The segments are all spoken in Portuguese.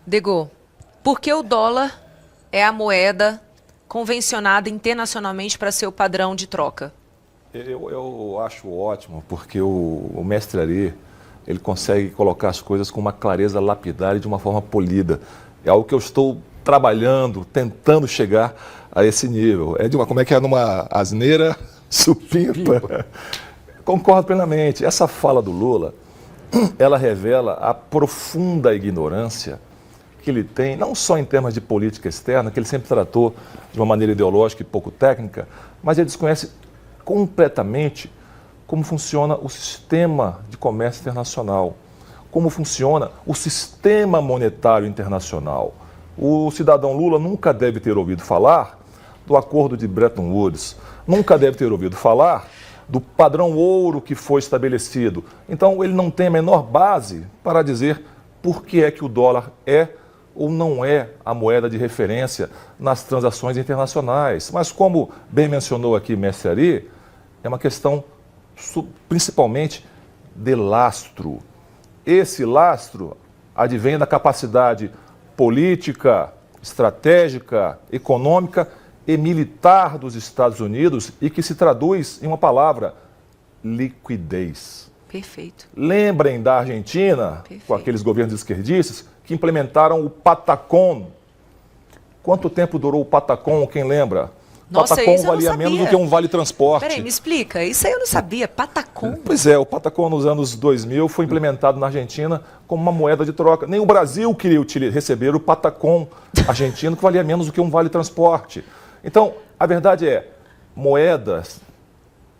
Dego, por que o dólar é a moeda convencionada internacionalmente para ser o padrão de troca? Eu acho ótimo, porque o mestre Ari, ele consegue colocar as coisas com uma clareza lapidar e de uma forma polida. É algo que eu estou trabalhando, tentando chegar a esse nível. É de uma, como é que é, numa asneira supimpa. Concordo plenamente. Essa fala do Lula, ela revela a profunda ignorância que ele tem, não só em termos de política externa, que ele sempre tratou de uma maneira ideológica e pouco técnica, mas ele desconhece completamente como funciona o sistema de comércio internacional, como funciona o sistema monetário internacional. O cidadão Lula nunca deve ter ouvido falar do acordo de Bretton Woods, nunca deve ter ouvido falar do padrão ouro que foi estabelecido. Então, ele não tem a menor base para dizer por que é que o dólar é ou não é a moeda de referência nas transações internacionais. Mas, como bem mencionou aqui mestre Ari, é uma questão principalmente de lastro. Esse lastro advém da capacidade política, estratégica, econômica e militar dos Estados Unidos e que se traduz em uma palavra: liquidez. Perfeito. Lembrem da Argentina, Perfeito. com aqueles governos esquerdistas, que implementaram o Patacón. Quanto tempo durou o Patacón, quem lembra? Nossa, Patacón isso eu não valia sabia. menos do que um vale-transporte. Peraí, me explica. Isso aí eu não sabia. Patacón. Pois é, o Patacón nos anos 2000 foi implementado na Argentina como uma moeda de troca. Nem o Brasil queria receber o Patacón argentino, que valia menos do que um vale-transporte. Então, a verdade é, moedas,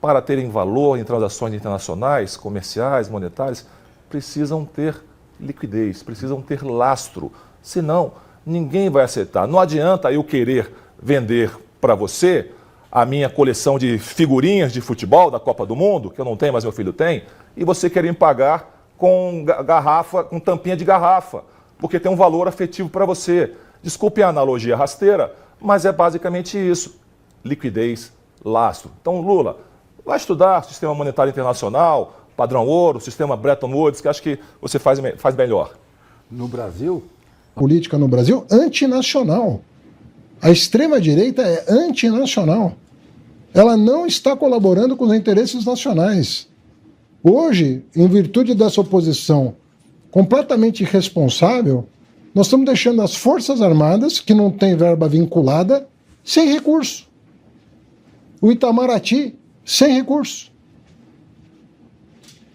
para terem valor em transações internacionais, comerciais, monetárias, precisam ter liquidez, precisam ter lastro. Senão, ninguém vai aceitar. Não adianta eu querer vender para você a minha coleção de figurinhas de futebol da Copa do Mundo, que eu não tenho, mas meu filho tem, e você querer me pagar com garrafa, com tampinha de garrafa, porque tem um valor afetivo para você. Desculpe a analogia rasteira, mas é basicamente isso: liquidez, lastro. Então, Lula, vai estudar sistema monetário internacional, padrão ouro, sistema Bretton Woods, que acho que você faz melhor. No Brasil, política no Brasil antinacional. A extrema-direita é antinacional. Ela não está colaborando com os interesses nacionais. Hoje, em virtude dessa oposição completamente irresponsável, nós estamos deixando as Forças Armadas, que não têm verba vinculada, sem recurso. O Itamaraty, sem recurso.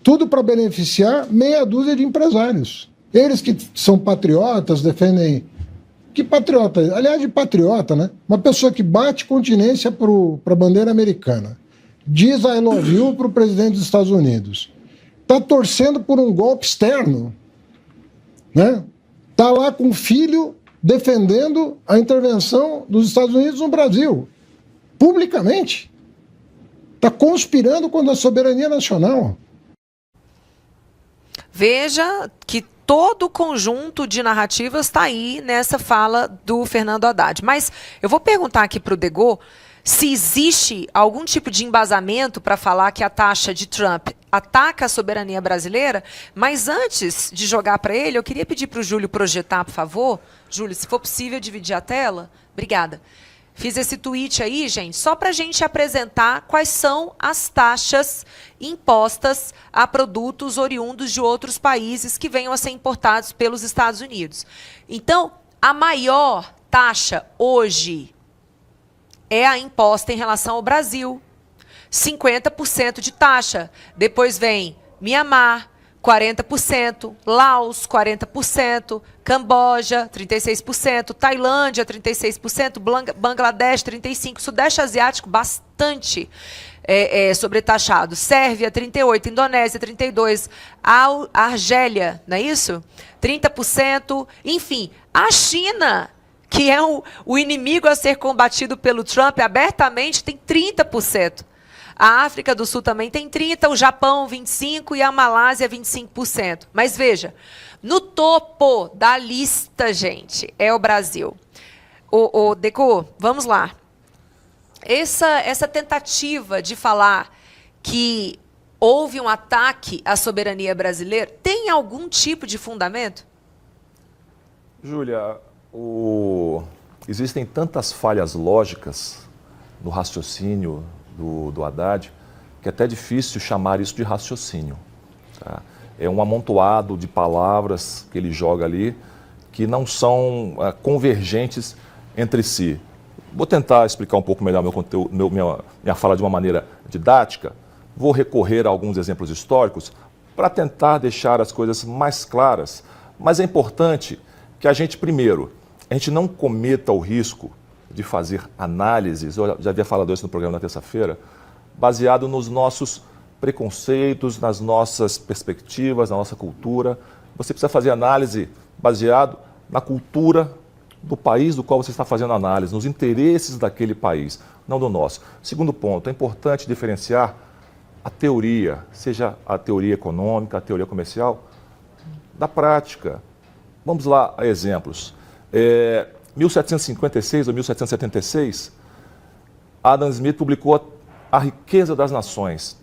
Tudo para beneficiar meia dúzia de empresários. Eles que são patriotas, defendem... Que patriota? Aliás, de patriota, né? Uma pessoa que bate continência para a bandeira americana. Diz I love you para o presidente dos Estados Unidos. Está torcendo por um golpe externo. Né? Está lá com o filho defendendo a intervenção dos Estados Unidos no Brasil. Publicamente. Está conspirando contra a soberania nacional. Veja que todo o conjunto de narrativas está aí nessa fala do Fernando Haddad. Mas eu vou perguntar aqui para o Dego se existe algum tipo de embasamento para falar que a taxa de Trump ataca a soberania brasileira. Mas antes de jogar para ele, eu queria pedir para o Júlio projetar, por favor. Júlio, se for possível, dividir a tela. Obrigada. Fiz esse tweet aí, gente, só para a gente apresentar quais são as taxas impostas a produtos oriundos de outros países que venham a ser importados pelos Estados Unidos. Então, a maior taxa hoje é a imposta em relação ao Brasil. 50% de taxa. Depois vem Mianmar, 40%, Laos, 40%, Camboja, 36%, Tailândia, 36%, Bangladesh, 35%, Sudeste Asiático, bastante sobretaxado, Sérvia, 38%, Indonésia, 32%, Argélia, não é isso? 30%, enfim, a China, que é o inimigo a ser combatido pelo Trump abertamente, tem 30%. A África do Sul também tem 30%, o Japão 25% e a Malásia 25%. Mas veja, no topo da lista, gente, é o Brasil. Deco, vamos lá. Essa tentativa de falar que houve um ataque à soberania brasileira tem algum tipo de fundamento? Júlia, existem tantas falhas lógicas no raciocínio do Haddad que é até difícil chamar isso de raciocínio. Tá? É um amontoado de palavras que ele joga ali que não são convergentes entre si. Vou tentar explicar um pouco melhor meu conteúdo, minha fala de uma maneira didática. Vou recorrer a alguns exemplos históricos para tentar deixar as coisas mais claras. Mas é importante que a gente, primeiro, a gente não cometa o risco de fazer análises, eu já havia falado isso no programa na terça-feira, baseado nos nossos preconceitos, nas nossas perspectivas, na nossa cultura. Você precisa fazer análise baseado na cultura do país do qual você está fazendo análise, nos interesses daquele país, não do nosso. Segundo ponto, é importante diferenciar a teoria, seja a teoria econômica, a teoria comercial, da prática. Vamos lá a exemplos. 1756 ou 1776, Adam Smith publicou A Riqueza das Nações,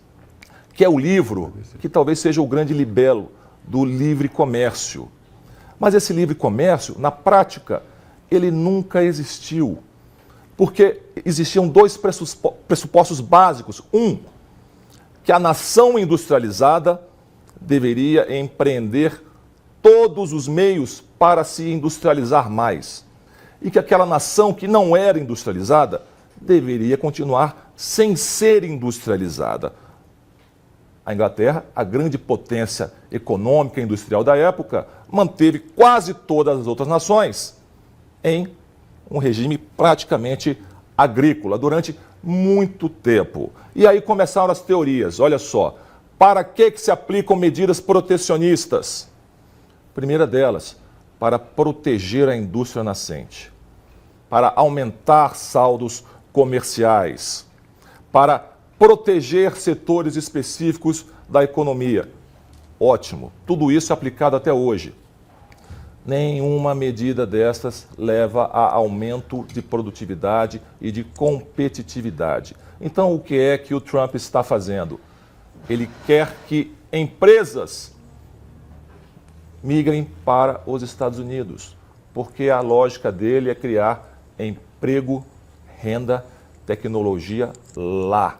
que é o livro que talvez seja o grande libelo do livre comércio. Mas esse livre comércio, na prática, ele nunca existiu, porque existiam dois pressupostos básicos. Um, que a nação industrializada deveria empreender todos os meios para se industrializar mais, e que aquela nação que não era industrializada deveria continuar sem ser industrializada. A Inglaterra, a grande potência econômica e industrial da época, manteve quase todas as outras nações em um regime praticamente agrícola durante muito tempo. E aí começaram as teorias. Olha só, para que se aplicam medidas protecionistas? Primeira delas, para proteger a indústria nascente, para aumentar saldos comerciais, para proteger setores específicos da economia. Ótimo, tudo isso é aplicado até hoje. Nenhuma medida destas leva a aumento de produtividade e de competitividade. Então, o que é que o Trump está fazendo? Ele quer que empresas migrem para os Estados Unidos, porque a lógica dele é criar emprego, renda, tecnologia lá.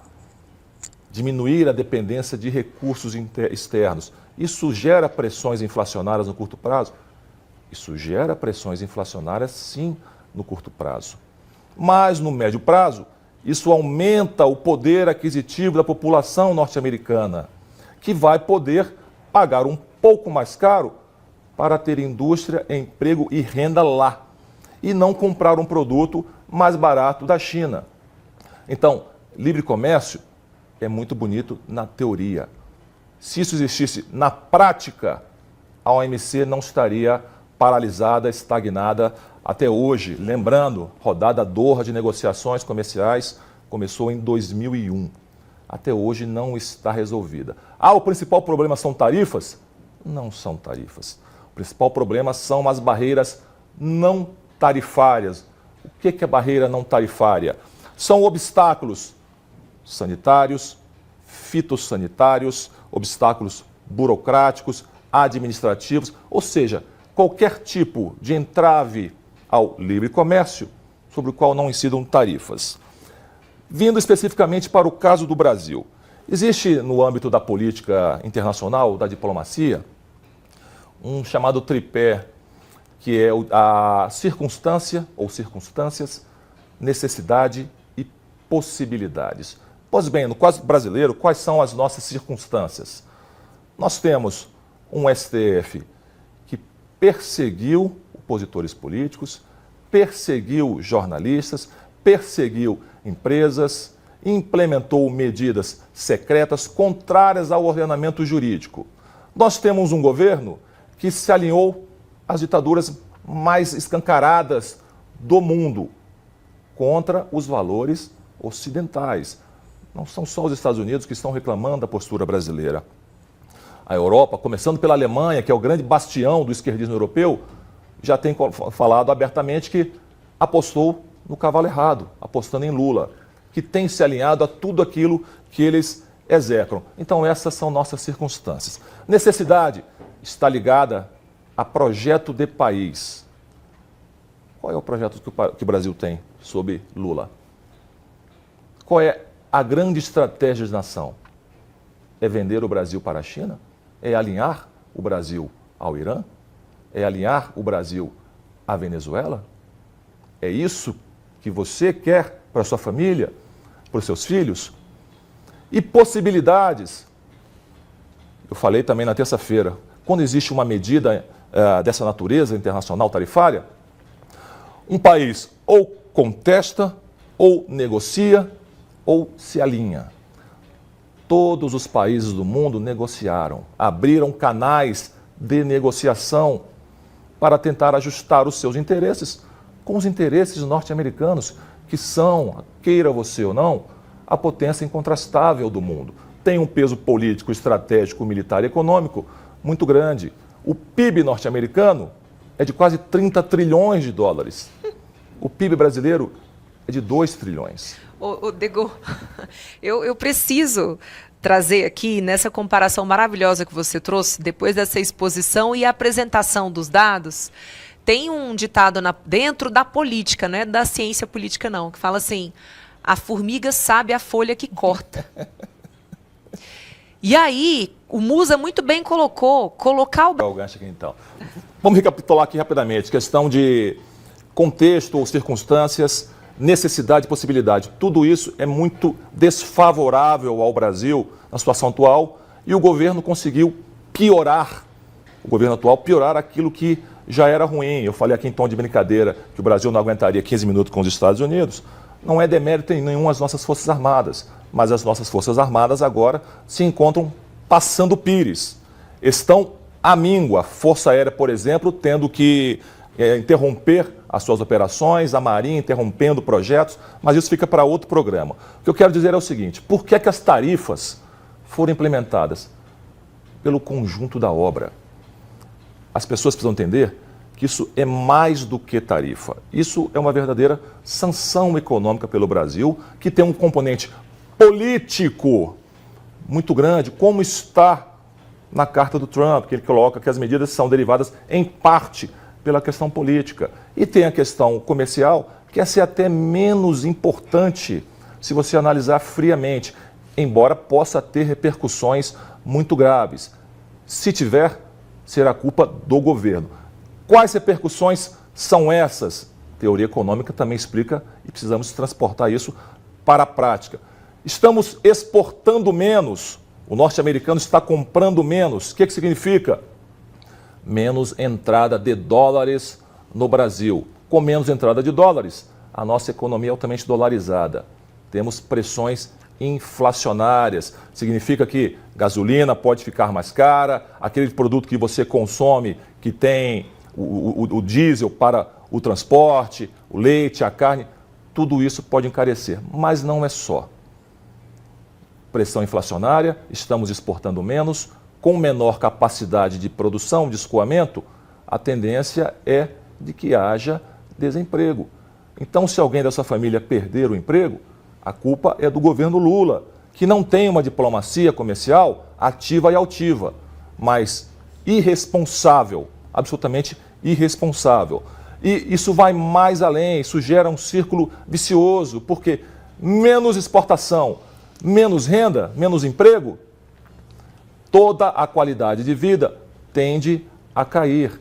Diminuir a dependência de recursos externos. Isso gera pressões inflacionárias no curto prazo? Isso gera pressões inflacionárias, sim, no curto prazo. Mas, no médio prazo, isso aumenta o poder aquisitivo da população norte-americana, que vai poder pagar um pouco mais caro para ter indústria, emprego e renda lá, e não comprar um produto mais barato da China. Então, livre comércio é muito bonito na teoria. Se isso existisse na prática, a OMC não estaria paralisada, estagnada até hoje. Lembrando, rodada Doha de negociações comerciais começou em 2001. Até hoje não está resolvida. O principal problema são tarifas? Não são tarifas. O principal problema são as barreiras não tarifárias. O que é barreira não tarifária? São obstáculos sanitários, fitossanitários, obstáculos burocráticos, administrativos, ou seja, qualquer tipo de entrave ao livre comércio sobre o qual não incidam tarifas. Vindo especificamente para o caso do Brasil, existe no âmbito da política internacional, da diplomacia, um chamado tripé, que é a circunstância ou circunstâncias, necessidade e possibilidades. Pois bem, no caso brasileiro, quais são as nossas circunstâncias? Nós temos um STF que perseguiu opositores políticos, perseguiu jornalistas, perseguiu empresas, implementou medidas secretas contrárias ao ordenamento jurídico. Nós temos um governo que se alinhou às ditaduras mais escancaradas do mundo contra os valores ocidentais. Não são só os Estados Unidos que estão reclamando da postura brasileira. A Europa, começando pela Alemanha, que é o grande bastião do esquerdismo europeu, já tem falado abertamente que apostou no cavalo errado, apostando em Lula, que tem se alinhado a tudo aquilo que eles execram. Então essas são nossas circunstâncias. Necessidade está ligada a projeto de país. Qual é o projeto que o Brasil tem sob Lula? Qual é a grande estratégia de nação? É vender o Brasil para a China? É alinhar o Brasil ao Irã? É alinhar o Brasil à Venezuela? É isso que você quer para a sua família, para os seus filhos? E possibilidades? Eu falei também na terça-feira, quando existe uma medida dessa natureza internacional tarifária, um país ou contesta, ou negocia, ou se alinha. Todos os países do mundo negociaram, abriram canais de negociação para tentar ajustar os seus interesses com os interesses norte-americanos, que são, queira você ou não, a potência incontrastável do mundo. Tem um peso político, estratégico, militar e econômico muito grande. O PIB norte-americano é de quase 30 trilhões de dólares. O PIB brasileiro é de 2 trilhões. Ô, Dego, eu preciso trazer aqui, nessa comparação maravilhosa que você trouxe, depois dessa exposição e apresentação dos dados, tem um ditado dentro da política, não é da ciência política não, que fala assim, a formiga sabe a folha que corta. E aí, o Musa muito bem colocar o... O gancho aqui, então. Vamos recapitular aqui rapidamente, questão de contexto ou circunstâncias, necessidade e possibilidade. Tudo isso é muito desfavorável ao Brasil na situação atual e o governo conseguiu piorar, aquilo que já era ruim. Eu falei aqui em tom de brincadeira que o Brasil não aguentaria 15 minutos com os Estados Unidos. Não é demérito em nenhum as nossas Forças Armadas, mas as nossas Forças Armadas agora se encontram passando pires. Estão à míngua. Força Aérea, por exemplo, tendo que interromper as suas operações, a Marinha interrompendo projetos, mas isso fica para outro programa. O que eu quero dizer é o seguinte, por que as tarifas foram implementadas? Pelo conjunto da obra. As pessoas precisam entender que isso é mais do que tarifa. Isso é uma verdadeira sanção econômica pelo Brasil, que tem um componente político muito grande, como está na carta do Trump, que ele coloca que as medidas são derivadas em parte pela questão política. E tem a questão comercial, que essa é até menos importante se você analisar friamente, embora possa ter repercussões muito graves. Se tiver, será culpa do governo. Quais repercussões são essas? Teoria econômica também explica e precisamos transportar isso para a prática. Estamos exportando menos, o norte-americano está comprando menos. O que significa? Menos entrada de dólares no Brasil. Com menos entrada de dólares, a nossa economia é altamente dolarizada. Temos pressões inflacionárias. Significa que gasolina pode ficar mais cara, aquele produto que você consome, que tem o diesel para o transporte, o leite, a carne, tudo isso pode encarecer. Mas não é só. Pressão inflacionária, estamos exportando menos, com menor capacidade de produção, de escoamento, a tendência é de que haja desemprego. Então, se alguém da sua família perder o emprego, a culpa é do governo Lula, que não tem uma diplomacia comercial ativa e altiva, mas irresponsável, absolutamente irresponsável. E isso vai mais além, isso gera um círculo vicioso, porque menos exportação, menos renda, menos emprego, toda a qualidade de vida tende a cair.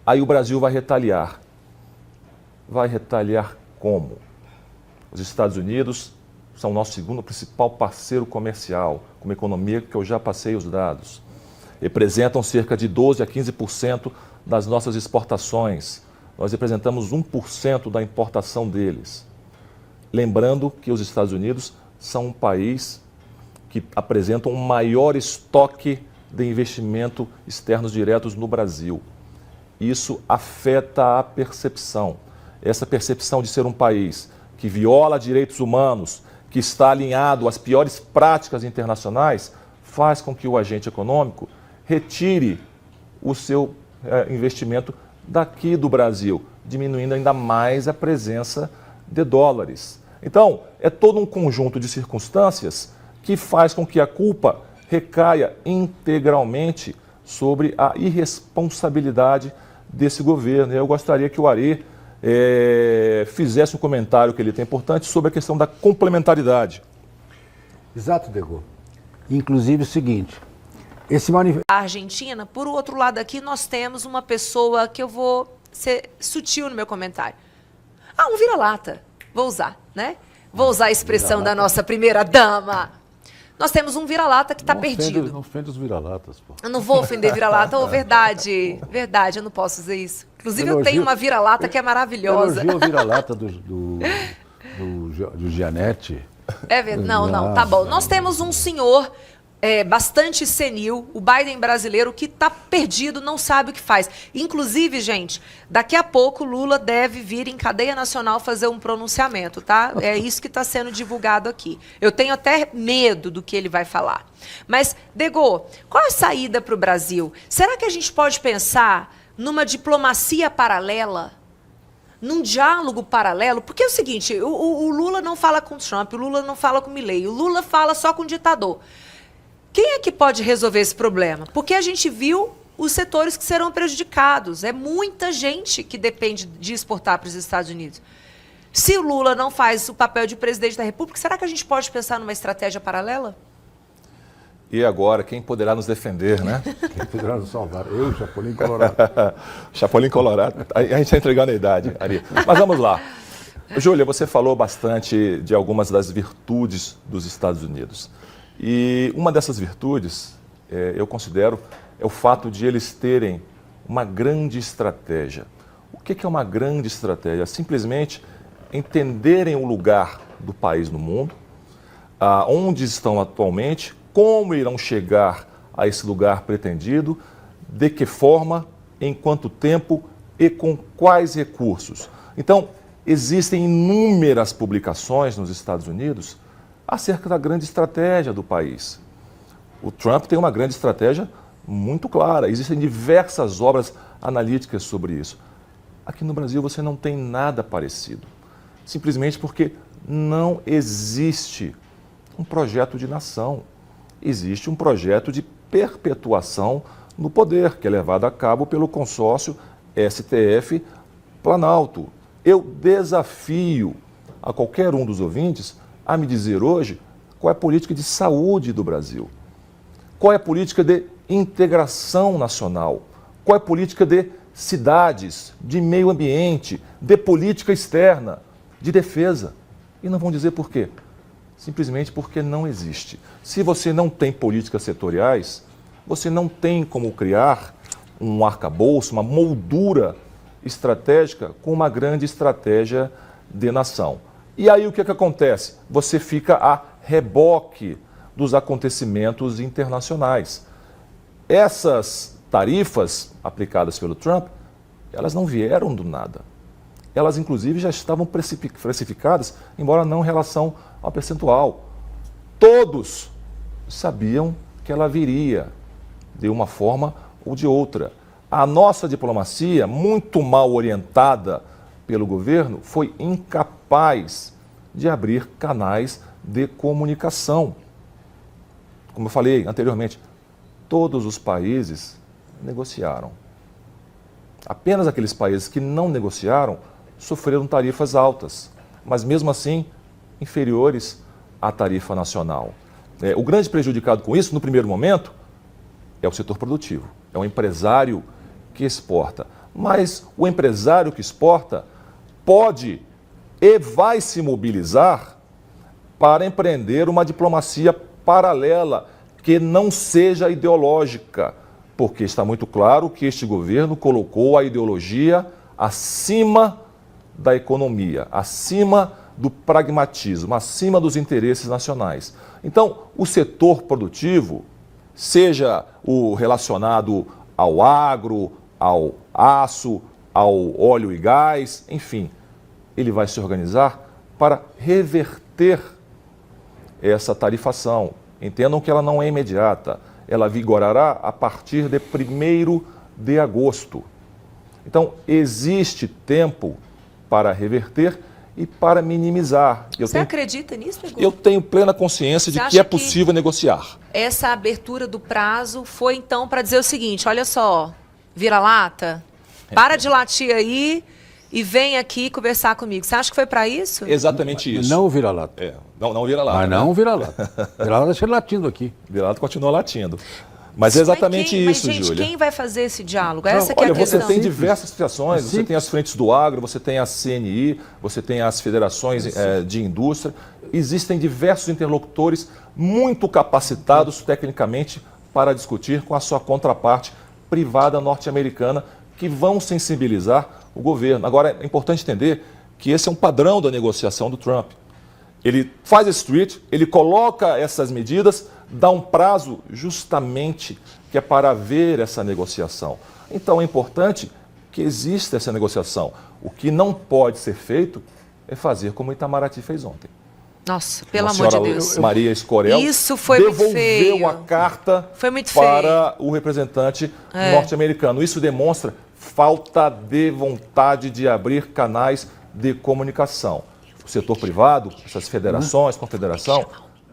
Aí o Brasil vai retaliar. Vai retaliar como? Os Estados Unidos são o nosso segundo principal parceiro comercial, com uma economia que eu já passei os dados. Representam cerca de 12% a 15% das nossas exportações. Nós representamos 1% da importação deles. Lembrando que os Estados Unidos são um país que apresenta um maior estoque de investimento externos diretos no Brasil. Isso afeta a percepção. Essa percepção de ser um país que viola direitos humanos, que está alinhado às piores práticas internacionais, faz com que o agente econômico retire o seu investimento daqui do Brasil, diminuindo ainda mais a presença de dólares. Então, é todo um conjunto de circunstâncias que faz com que a culpa recaia integralmente sobre a irresponsabilidade desse governo. Eu gostaria que o Ari fizesse um comentário que ele tem importante sobre a questão da complementaridade. Exato, Degô. Inclusive o seguinte, esse manifesto... A Argentina, por outro lado aqui, nós temos uma pessoa que eu vou ser sutil no meu comentário. Ah, um vira-lata. Vou usar, né? Vou usar a expressão da nossa primeira-dama. Nós temos um vira-lata que está perdido. Não ofende os vira-latas, pô. Eu não vou ofender vira-lata. Verdade, verdade, eu não posso dizer isso. Inclusive, eu tenho uma vira-lata que é maravilhosa. Elogio a vira-lata do Gianetti. É verdade. Não, tá bom. Nós temos um senhor bastante senil, o Biden brasileiro, que está perdido, não sabe o que faz. Inclusive, gente, daqui a pouco Lula deve vir em cadeia nacional fazer um pronunciamento, tá? É isso que está sendo divulgado aqui. Eu tenho até medo do que ele vai falar. Mas, Degô, qual é a saída para o Brasil? Será que a gente pode pensar numa diplomacia paralela? Num diálogo paralelo? Porque é o seguinte, o Lula não fala com o Trump, o Lula não fala com o Milei, o Lula fala só com o ditador. Quem é que pode resolver esse problema? Porque a gente viu os setores que serão prejudicados. É muita gente que depende de exportar para os Estados Unidos. Se o Lula não faz o papel de presidente da República, será que a gente pode pensar numa estratégia paralela? E agora, quem poderá nos defender, né? Quem poderá nos salvar? Eu, Chapolin Colorado. Chapolin Colorado. A gente está entregando a idade, Ari. Mas vamos lá. Júlia, você falou bastante de algumas das virtudes dos Estados Unidos. E uma dessas virtudes, eu considero, é o fato de eles terem uma grande estratégia. O que é uma grande estratégia? Simplesmente entenderem o lugar do país no mundo, onde estão atualmente, como irão chegar a esse lugar pretendido, de que forma, em quanto tempo e com quais recursos. Então, existem inúmeras publicações nos Estados Unidos acerca da grande estratégia do país. O Trump tem uma grande estratégia muito clara. Existem diversas obras analíticas sobre isso. Aqui no Brasil você não tem nada parecido. Simplesmente porque não existe um projeto de nação. Existe um projeto de perpetuação no poder, que é levado a cabo pelo consórcio STF Planalto. Eu desafio a qualquer um dos ouvintes a me dizer hoje qual é a política de saúde do Brasil, qual é a política de integração nacional, qual é a política de cidades, de meio ambiente, de política externa, de defesa. E não vão dizer por quê. Simplesmente porque não existe. Se você não tem políticas setoriais, você não tem como criar um arcabouço, uma moldura estratégica com uma grande estratégia de nação. E aí o que acontece? Você fica a reboque dos acontecimentos internacionais. Essas tarifas aplicadas pelo Trump, elas não vieram do nada. Elas, inclusive, já estavam precificadas, embora não em relação ao percentual. Todos sabiam que ela viria de uma forma ou de outra. A nossa diplomacia, muito mal orientada pelo governo, foi incapaz de abrir canais de comunicação. Como eu falei anteriormente, todos os países negociaram. Apenas aqueles países que não negociaram sofreram tarifas altas, mas mesmo assim inferiores à tarifa nacional. O grande prejudicado com isso, no primeiro momento, é o setor produtivo, é o empresário que exporta. Mas o empresário que exporta pode e vai se mobilizar para empreender uma diplomacia paralela que não seja ideológica, porque está muito claro que este governo colocou a ideologia acima da economia, acima do pragmatismo, acima dos interesses nacionais. Então, o setor produtivo, seja o relacionado ao agro, ao aço, ao óleo e gás, enfim, ele vai se organizar para reverter essa tarifação. Entendam que ela não é imediata, ela vigorará a partir de 1º de agosto. Então, existe tempo para reverter e para minimizar. Você acredita nisso, Degô? Eu tenho plena consciência de que é possível negociar. Essa abertura do prazo foi, então, para dizer o seguinte, olha só, vira-lata, para de latir aí, e vem aqui conversar comigo. Você acha que foi para isso? Exatamente isso. Não o vira-lata. É, não vira lata. Mas não o vira-lata. Vira-lata deixa ele latindo aqui. Vira-lata continua latindo. Mas é exatamente isso, Mas, gente, Júlia. quem vai fazer esse diálogo? Não, Essa que é olha, a questão. você tem diversas situações, É você tem as frentes do agro, você tem a CNI, você tem as federações de indústria. Existem diversos interlocutores muito capacitados tecnicamente para discutir com a sua contraparte privada norte-americana que vão sensibilizar o governo. Agora, é importante entender que esse é um padrão da negociação do Trump. Ele faz esse tweet, ele coloca essas medidas, dá um prazo justamente que é para ver essa negociação. Então é importante que exista essa negociação. O que não pode ser feito é fazer como o Itamaraty fez ontem. Nossa, pelo A amor de senhora Deus. Maria Escorel Isso foi muito devolveu feio. a carta Foi muito para o representante norte-americano. Isso demonstra falta de vontade de abrir canais de comunicação. O setor privado, essas federações, confederação,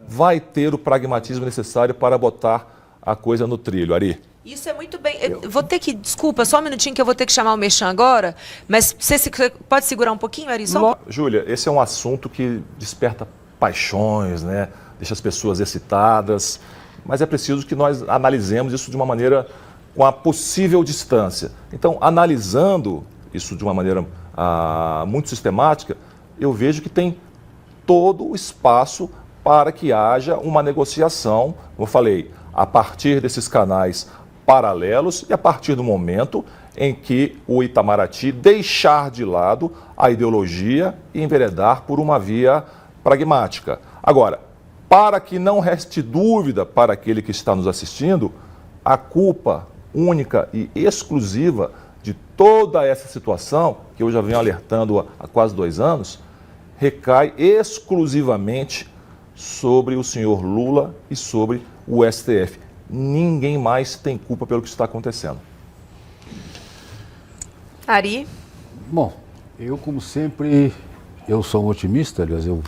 vai ter o pragmatismo necessário para botar a coisa no trilho, Ari. Isso é muito bem. Eu vou ter que. Desculpa, só um minutinho que eu vou ter que chamar o Merchan agora. Mas você pode segurar um pouquinho, Ari? Só Júlia, esse é um assunto que desperta paixões, né? Deixa as pessoas excitadas, mas é preciso que nós analisemos isso de uma maneira com a possível distância. Então, analisando isso de uma maneira muito sistemática, eu vejo que tem todo o espaço para que haja uma negociação, como eu falei, a partir desses canais paralelos e a partir do momento em que o Itamaraty deixar de lado a ideologia e enveredar por uma via pragmática. Agora, para que não reste dúvida para aquele que está nos assistindo, a culpa única e exclusiva de toda essa situação, que eu já venho alertando há quase 2 anos, recai exclusivamente sobre o senhor Lula e sobre o STF. Ninguém mais tem culpa pelo que está acontecendo. Ari? Bom, eu como sempre, eu sou um otimista, aliás, eu